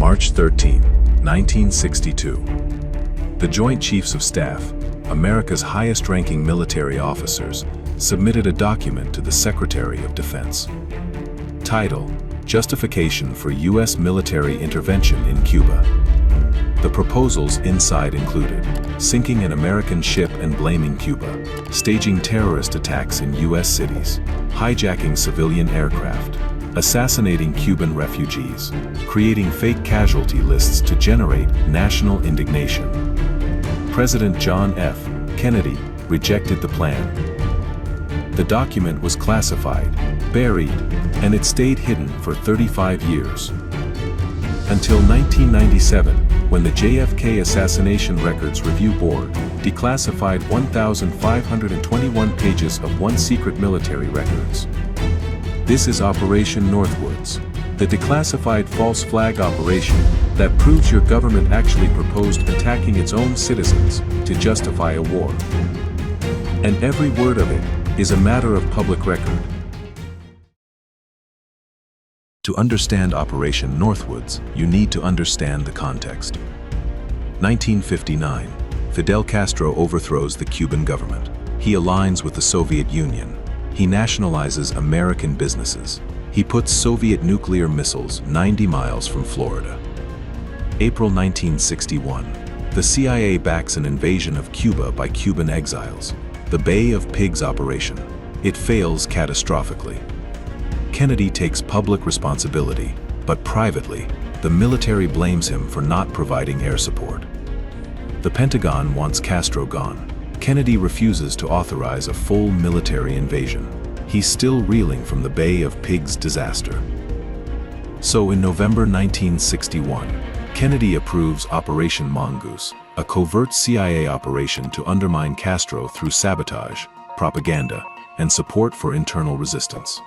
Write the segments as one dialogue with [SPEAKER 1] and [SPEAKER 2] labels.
[SPEAKER 1] March 13, 1962. The Joint Chiefs of Staff, America's highest-ranking military officers, submitted a document to the Secretary of Defense. Title: Justification for U.S. Military Intervention in Cuba. The proposals inside included sinking an American ship and blaming Cuba, staging terrorist attacks in U.S. cities, hijacking civilian aircraft, assassinating Cuban refugees, creating fake casualty lists to generate national indignation. President John F. Kennedy rejected the plan. The document was classified, buried, and it stayed hidden for 35 years. Until 1997, when the JFK Assassination Records Review Board declassified 1,521 pages of secret military records. This is Operation Northwoods, the declassified false flag operation that proves your government actually proposed attacking its own citizens to justify a war. And every word of it is a matter of public record. To understand Operation Northwoods, you need to understand the context. 1959, Fidel Castro overthrows the Cuban government. He aligns with the Soviet Union. He nationalizes American businesses. He puts Soviet nuclear missiles 90 miles from Florida. April 1961, the CIA backs an invasion of Cuba by Cuban exiles. The Bay of Pigs operation. It fails catastrophically. Kennedy takes public responsibility, but privately, the military blames him for not providing air support. The Pentagon wants Castro gone. Kennedy refuses to authorize a full military invasion. He's still reeling from the Bay of Pigs disaster. So in November 1961, Kennedy approves Operation Mongoose, a covert CIA operation to undermine Castro through sabotage, propaganda, and support for internal resistance.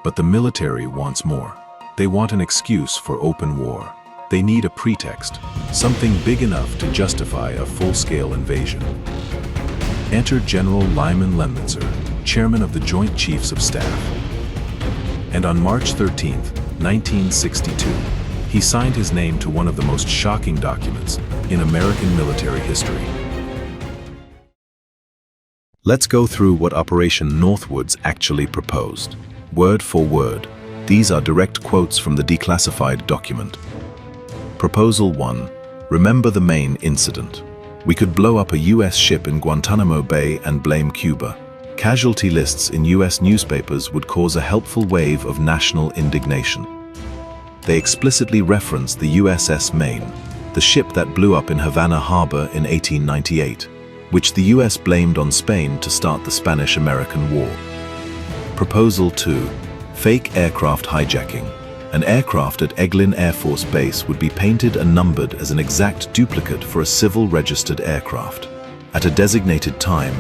[SPEAKER 1] But the military wants more. They want an excuse for open war. They need a pretext, something big enough to justify a full-scale invasion. Enter General Lyman Lemnitzer, chairman of the Joint Chiefs of Staff. And on March 13, 1962, he signed his name to one of the most shocking documents in American military history. Let's go through what Operation Northwoods actually proposed. Word for word, these are direct quotes from the declassified document. Proposal 1. Remember the main incident. We could blow up a U.S. ship in Guantanamo Bay and blame Cuba. Casualty lists in U.S. newspapers would cause a helpful wave of national indignation. They explicitly reference the USS Maine, the ship that blew up in Havana Harbor in 1898, which the U.S. blamed on Spain to start the Spanish-American War. Proposal 2. Fake aircraft hijacking. An aircraft at Eglin Air Force Base would be painted and numbered as an exact duplicate for a civil registered aircraft. At a designated time,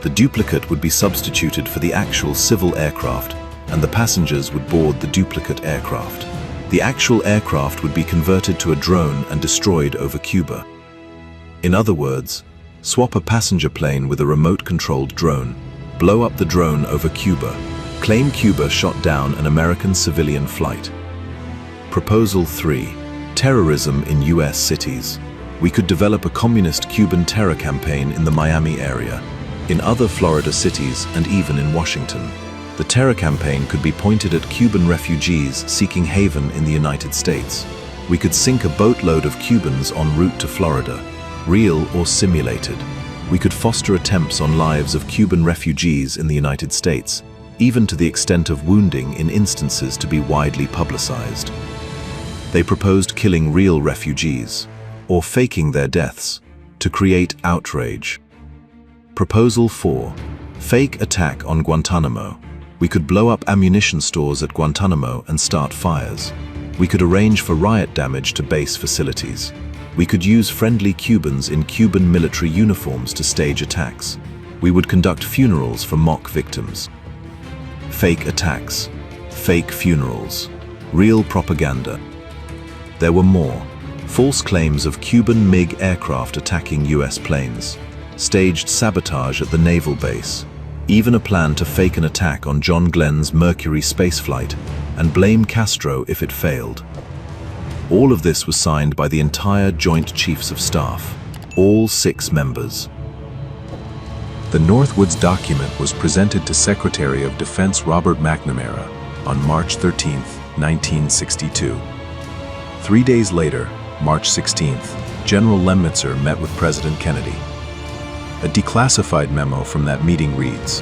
[SPEAKER 1] the duplicate would be substituted for the actual civil aircraft, and the passengers would board the duplicate aircraft. The actual aircraft would be converted to a drone and destroyed over Cuba. In other words, swap a passenger plane with a remote-controlled drone, blow up the drone over Cuba, claim Cuba shot down an American civilian flight. Proposal 3. Terrorism in U.S. cities. We could develop a communist Cuban terror campaign in the Miami area, in other Florida cities, and even in Washington. The terror campaign could be pointed at Cuban refugees seeking haven in the United States. We could sink a boatload of Cubans en route to Florida, real or simulated. We could foster attempts on lives of Cuban refugees in the United States, even to the extent of wounding in instances to be widely publicized. They proposed killing real refugees, or faking their deaths, to create outrage. Proposal 4. Fake attack on Guantanamo. We could blow up ammunition stores at Guantanamo and start fires. We could arrange for riot damage to base facilities. We could use friendly Cubans in Cuban military uniforms to stage attacks. We would conduct funerals for mock victims. Fake attacks, fake funerals, real propaganda. There were more. False claims of Cuban MiG aircraft attacking U.S. planes, staged sabotage at the naval base, even a plan to fake an attack on John Glenn's Mercury spaceflight and blame Castro if it failed. All of this was signed by the entire Joint Chiefs of Staff, all 6 members. The Northwoods document was presented to Secretary of Defense Robert McNamara on March 13, 1962. 3 days later, March 16th, General Lemnitzer met with President Kennedy. A declassified memo from that meeting reads,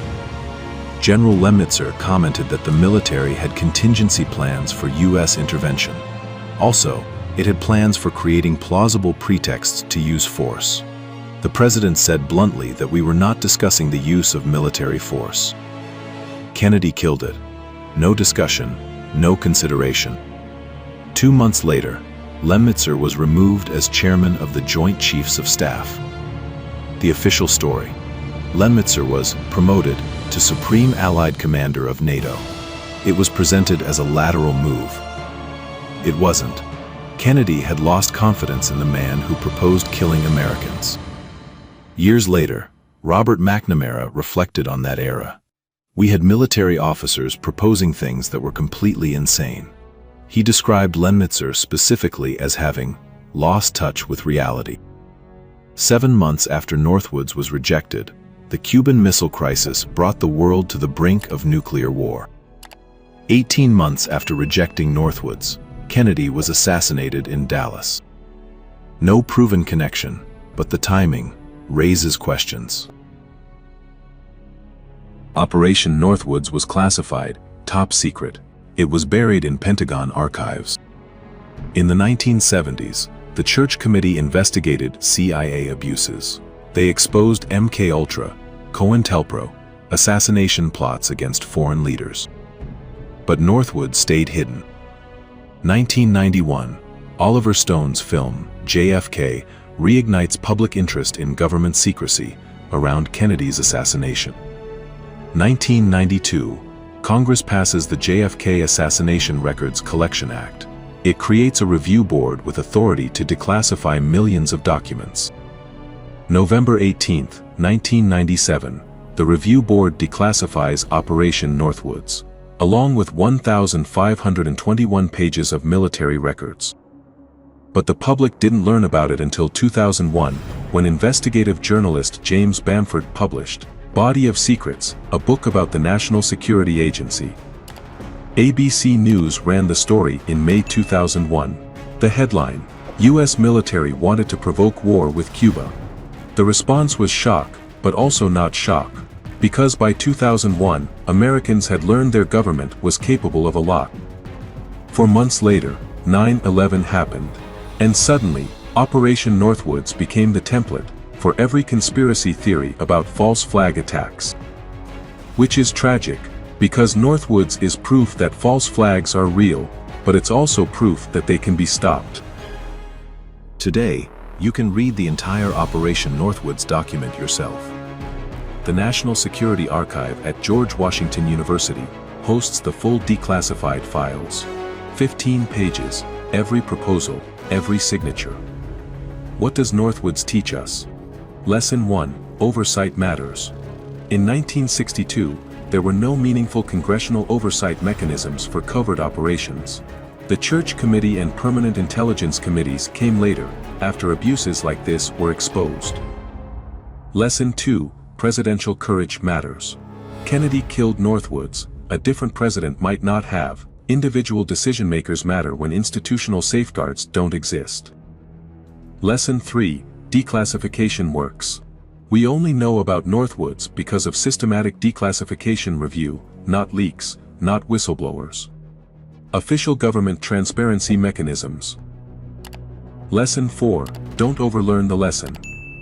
[SPEAKER 1] General Lemnitzer commented that the military had contingency plans for U.S. intervention. Also, it had plans for creating plausible pretexts to use force. The President said bluntly that we were not discussing the use of military force. Kennedy killed it. No discussion, no consideration. 2 months later, Lemnitzer was removed as chairman of the Joint Chiefs of Staff. The official story: Lemnitzer was promoted to Supreme Allied Commander of NATO. It was presented as a lateral move. It wasn't. Kennedy had lost confidence in the man who proposed killing Americans. Years later, Robert McNamara reflected on that era. We had military officers proposing things that were completely insane. He described Lemnitzer specifically as having lost touch with reality. 7 months after Northwoods was rejected, the Cuban Missile Crisis brought the world to the brink of nuclear war. 18 months after rejecting Northwoods, Kennedy was assassinated in Dallas. No proven connection, but the timing raises questions. Operation Northwoods was classified, top secret. It was buried in Pentagon archives. In the 1970s, the Church Committee investigated CIA abuses. They exposed MKUltra, COINTELPRO, assassination plots against foreign leaders. But Northwoods stayed hidden. 1991, Oliver Stone's film, JFK, reignites public interest in government secrecy around Kennedy's assassination. 1992, Congress passes the JFK Assassination Records Collection Act. It creates a review board with authority to declassify millions of documents. November 18, 1997, the review board declassifies Operation Northwoods, along with 1,521 pages of military records. But the public didn't learn about it until 2001, when investigative journalist James Bamford published Body of Secrets, a book about the National Security Agency. ABC News ran the story in May 2001. The headline: U.S. military wanted to provoke war with Cuba. The response was shock, but also not shock, because by 2001, Americans had learned their government was capable of a lot. 4 months later, 9/11 happened, and suddenly, Operation Northwoods became the template for every conspiracy theory about false flag attacks. Which is tragic, because Northwoods is proof that false flags are real, but it's also proof that they can be stopped. Today, you can read the entire Operation Northwoods document yourself. The National Security Archive at George Washington University hosts the full declassified files. 15 pages, every proposal, every signature. What does Northwoods teach us? Lesson 1, Oversight Matters. In 1962, there were no meaningful congressional oversight mechanisms for covert operations. The Church Committee and Permanent Intelligence Committees came later, after abuses like this were exposed. Lesson 2, Presidential Courage Matters. Kennedy killed Northwoods, a different president might not have. Individual decision-makers matter when institutional safeguards don't exist. Lesson 3, Declassification works. We only know about Northwoods because of systematic declassification review, not leaks, not whistleblowers. Official government transparency mechanisms. Lesson 4, Don't overlearn the lesson.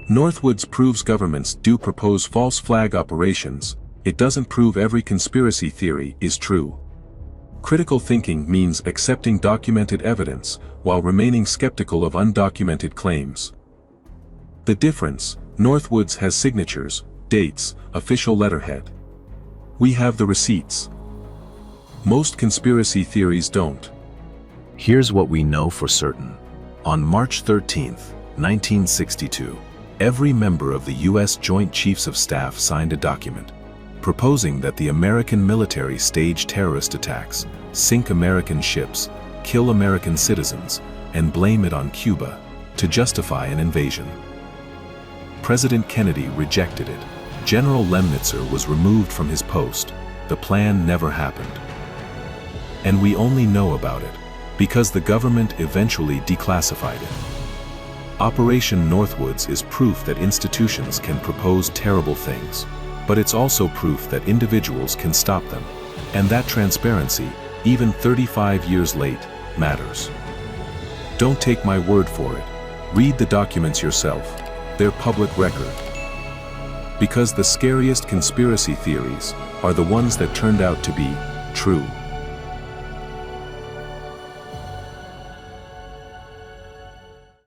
[SPEAKER 1] Northwoods proves governments do propose false flag operations. It doesn't prove every conspiracy theory is true. Critical thinking means accepting documented evidence while remaining skeptical of undocumented claims. The difference: Northwoods has signatures, dates, official letterhead. We have the receipts. Most conspiracy theories don't. Here's what we know for certain. On March 13, 1962, every member of the U.S. Joint Chiefs of Staff signed a document proposing that the American military stage terrorist attacks, sink American ships, kill American citizens, and blame it on Cuba to justify an invasion. President Kennedy rejected it. General Lemnitzer was removed from his post. The plan never happened. And we only know about it because the government eventually declassified it. Operation Northwoods is proof that institutions can propose terrible things, but it's also proof that individuals can stop them. And that transparency, even 35 years late, matters. Don't take my word for it. Read the documents yourself. They're public record. Because the scariest conspiracy theories are the ones that turned out to be true.